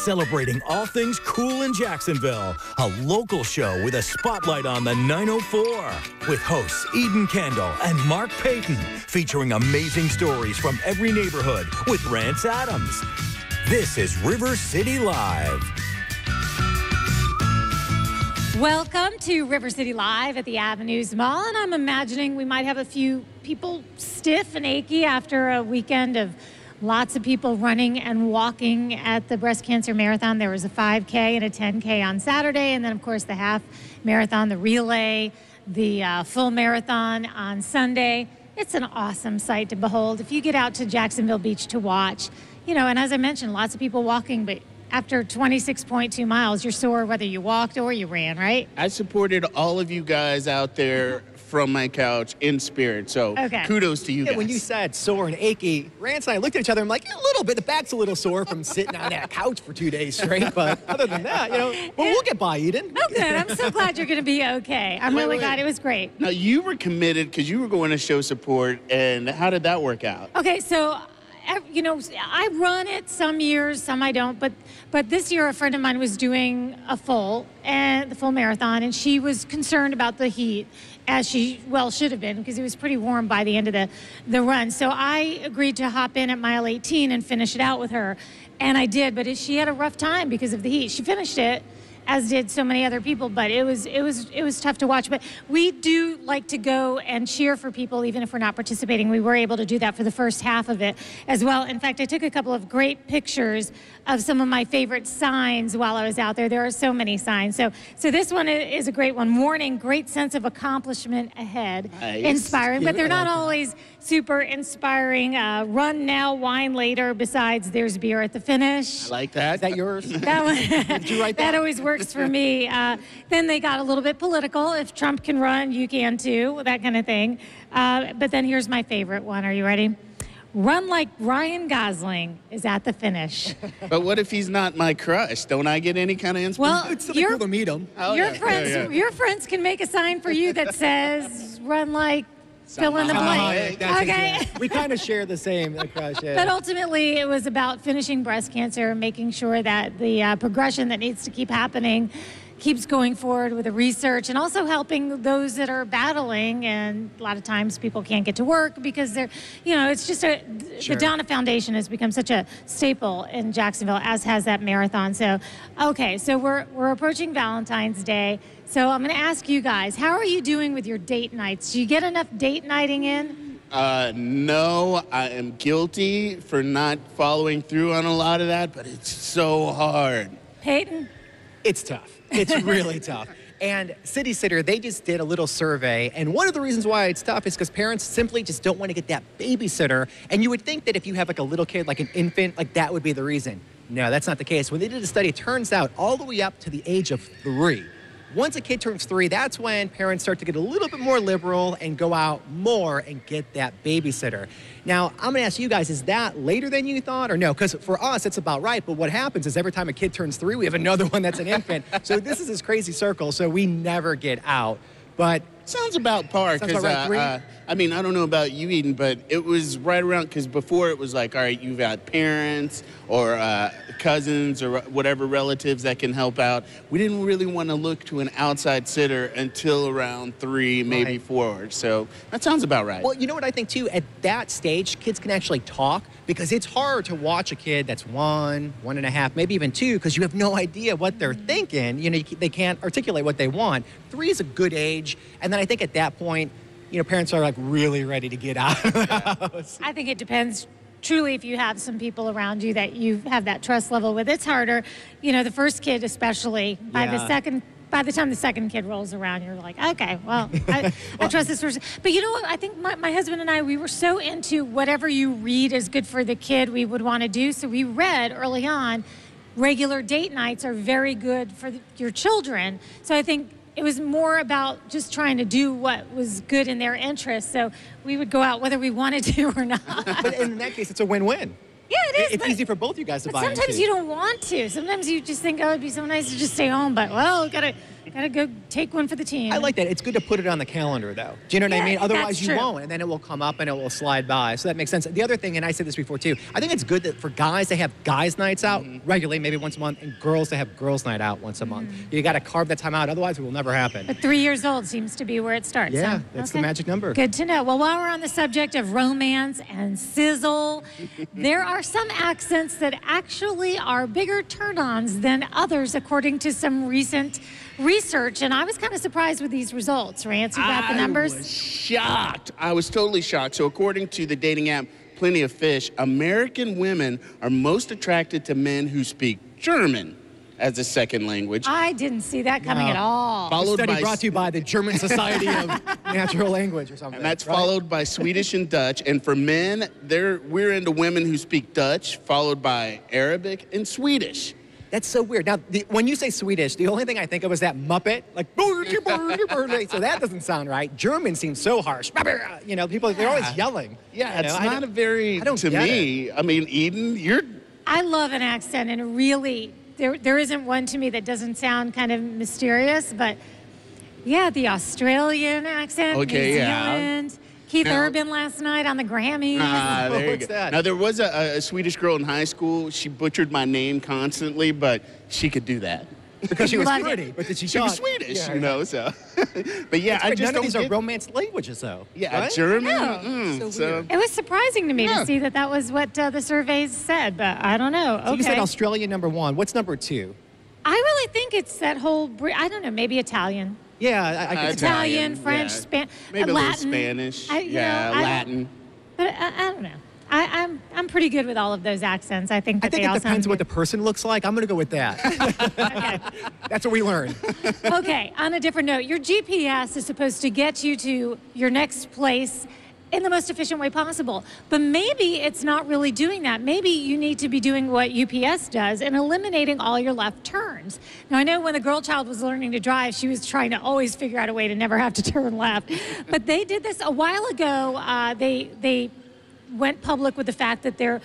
celebrating all things cool in Jacksonville. A local show with a spotlight on the 904. With hosts Eden Kendall and Mark Payton. Featuring amazing stories from every neighborhood with Rance Adams. This is River City Live. Welcome to River City Live at the Avenues Mall, and I'm imagining we might have a few people stiff and achy after a weekend of lots of people running and walking at the Breast Cancer Marathon. There was a 5K and a 10K on Saturday, and then, of course, the half marathon, the relay, the full marathon on Sunday. It's an awesome sight to behold. If you get out to Jacksonville Beach to watch, you know, and as I mentioned, lots of people walking, but after 26.2 miles, you're sore whether you walked or you ran, right? I supported all of you guys out there from my couch in spirit, so kudos to you guys. When you said sore and achy, Rance and I looked at each other and I'm like, a little bit. The back's a little sore from sitting on that couch for 2 days straight, but other than that, you know, well, we'll get by, Eden. Oh, good. I'm so glad you're going to be okay. I'm really glad. It was great. Now, you were committed because you were going to show support, and how did that work out? Okay, so you know, I run it some years, some I don't, but this year a friend of mine was doing the full marathon, and she was concerned about the heat, as she should have been, because it was pretty warm by the end of the run. So I agreed to hop in at mile 18 and finish it out with her, and I did. But she had a rough time because of the heat. She finished it, as did so many other people, but it was tough to watch. But we do like to go and cheer for people, even if we're not participating. We were able to do that for the first half of it as well. In fact, I took a couple of great pictures of some of my favorite signs while I was out there. There are so many signs. So this one is a great one. Warning, great sense of accomplishment ahead. Nice. Inspiring, but they're not always super inspiring. Run now, wine later. Besides, there's beer at the finish. I like that. Is that yours? That one. Did you write that? That always works for me. Then they got a little bit political. If Trump can run, you can too. That kind of thing. But then here's my favorite one. Are you ready? Run like Ryan Gosling is at the finish. But what if he's not my crush? Don't I get any kind of inspiration? Well, it's still cool to meet him. Your friends can make a sign for you that says "Run like." Fill in the blank. Okay. We kind of share the same crush. Yeah. But ultimately, it was about finishing breast cancer, making sure that the progression that needs to keep happening keeps going forward with the research, and also helping those that are battling. And a lot of times people can't get to work because they're, you know, it's just the Donna Foundation has become such a staple in Jacksonville, as has that marathon. So, okay, so we're approaching Valentine's Day. So I'm going to ask you guys, how are you doing with your date nights? Do you get enough date nighting in? No, I am guilty for not following through on a lot of that, but it's so hard. Peyton? It's tough. It's really tough. And City Sitter, they just did a little survey, and one of the reasons why it's tough is because parents simply just don't want to get that babysitter. And you would think that if you have like a little kid, like an infant, like that would be the reason. No, that's not the case. When they did a study, it turns out all the way up to the age of 3. Once a kid turns 3, that's when parents start to get a little bit more liberal and go out more and get that babysitter. Now, I'm going to ask you guys, is that later than you thought or no? Because for us, it's about right. But what happens is every time a kid turns 3, we have another one that's an infant. So this is this crazy circle. So we never get out. But sounds about par. Because I mean, I don't know about you, Eden, but it was right around, because before it was like, all right, you've got parents or cousins or whatever relatives that can help out. We didn't really want to look to an outside sitter until around 3, maybe 4. So that sounds about right. Well, you know what I think, too? At that stage, kids can actually talk, because it's hard to watch a kid that's 1, 1.5, maybe even 2, because you have no idea what they're thinking. You know, they can't articulate what they want. 3 is a good age. And then I think at that point, you know, parents are like really ready to get out of the house. I think it depends truly if you have some people around you that you have that trust level with. It's harder, you know, the first kid especially. By the time the second kid rolls around, you're like, okay, well, I trust this person. But you know what? I think my husband and I, we were so into whatever you read is good for the kid we would want to do. So we read early on, regular date nights are very good for your children. So I think it was more about just trying to do what was good in their interest. So we would go out whether we wanted to or not. But in that case, it's a win-win. Yeah, it is. It's easy for both you guys to buy into. Sometimes you don't want to. Sometimes you just think, oh, it'd be so nice to just stay home. But, well, gotta Gotta go take one for the team. I like that. It's good to put it on the calendar, though. Do you know what I mean? Otherwise, you true. won't, and then it will come up and it will slide by. So that makes sense. The other thing, and I said this before too, I think it's good that for guys, they have guys' nights out regularly, maybe once a month, and girls, they have girls' night out once a month. You got to carve that time out. Otherwise, it will never happen. But 3 years old seems to be where it starts. Yeah, huh? that's the magic number. Good to know. Well, while we're on the subject of romance and sizzle, there are some accents that actually are bigger turn-ons than others, according to some recent research. And I was kind of surprised with these results. Rance, you got the numbers? I was shocked. I was totally shocked. So according to the dating app Plenty of Fish, American women are most attracted to men who speak German as a second language. I didn't see that coming at all. Followed Study by brought to you by the German Society of Natural Language or something. And that's followed by Swedish and Dutch. And for men, we're into women who speak Dutch, followed by Arabic and Swedish. That's so weird. Now, when you say Swedish, the only thing I think of is that Muppet, like, so that doesn't sound right. German seems so harsh. You know, people, they're always yelling. Yeah, you know, it's not a very, to me, I mean, Eden, I love an accent, and really, there isn't one to me that doesn't sound kind of mysterious, but yeah, the Australian accent, Okay, New yeah. Zealand. Keith Urban last night on the Grammys. there you What's go. that? Now, there was a Swedish girl in high school. She butchered my name constantly, but she could do that. Because she was Loved it. pretty, but did she She was talk? Swedish, Yeah, you know, so. But yeah, I just none of don't these are get- Romance languages, though. Yeah, right? German. No. So It was surprising to me Yeah. to see that was what the surveys said, but I don't know. So Okay. you said Australia number 1. What's number 2? I really think it's that whole, I don't know, maybe Italian. Yeah, I could Italian, French, yeah. Spanish, Maybe a Latin. little Spanish. I- you Yeah, know, I don't- Latin. But I don't know. I'm pretty good with all of those accents. I think that I think they it all depends sound what good. the person looks like. I'm going to go with that. That's what we learned. Okay, on a different note, your GPS is supposed to get you to your next place in the most efficient way possible. But maybe it's not really doing that. Maybe you need to be doing what UPS does and eliminating all your left turns. Now, I know when the girl child was learning to drive, she was trying to always figure out a way to never have to turn left. But they did this a while ago. They went public with the fact that their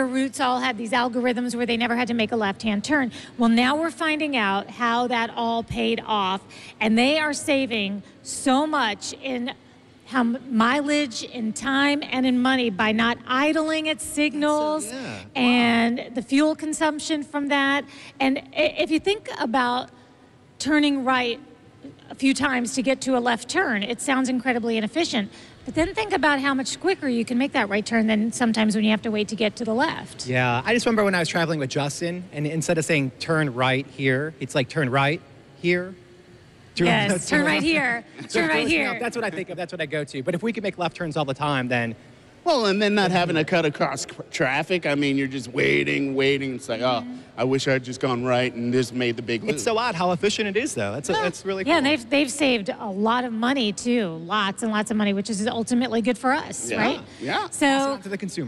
routes all had these algorithms where they never had to make a left-hand turn. Well, now we're finding out how that all paid off, and they are saving so much in how mileage, in time, and in money by not idling at signals and the fuel consumption from that. And if you think about turning right a few times to get to a left turn, it sounds incredibly inefficient. But then think about how much quicker you can make that right turn than sometimes when you have to wait to get to the left. Yeah, I just remember when I was traveling with Justin, and instead of saying turn right here, it's like turn right here. Yes, turn right here, turn right Now, here. that's what I think of. That's what I go to. But if we could make left turns all the time, then Well, and then not having to cut across traffic. I mean, you're just waiting. It's like, oh, I wish I had just gone right and just made the big loop. it's so odd how efficient it is, though. That's really cool. Yeah, and they've saved a lot of money too, lots and lots of money, which is ultimately good for us, Yeah, right? yeah. So to the consumer.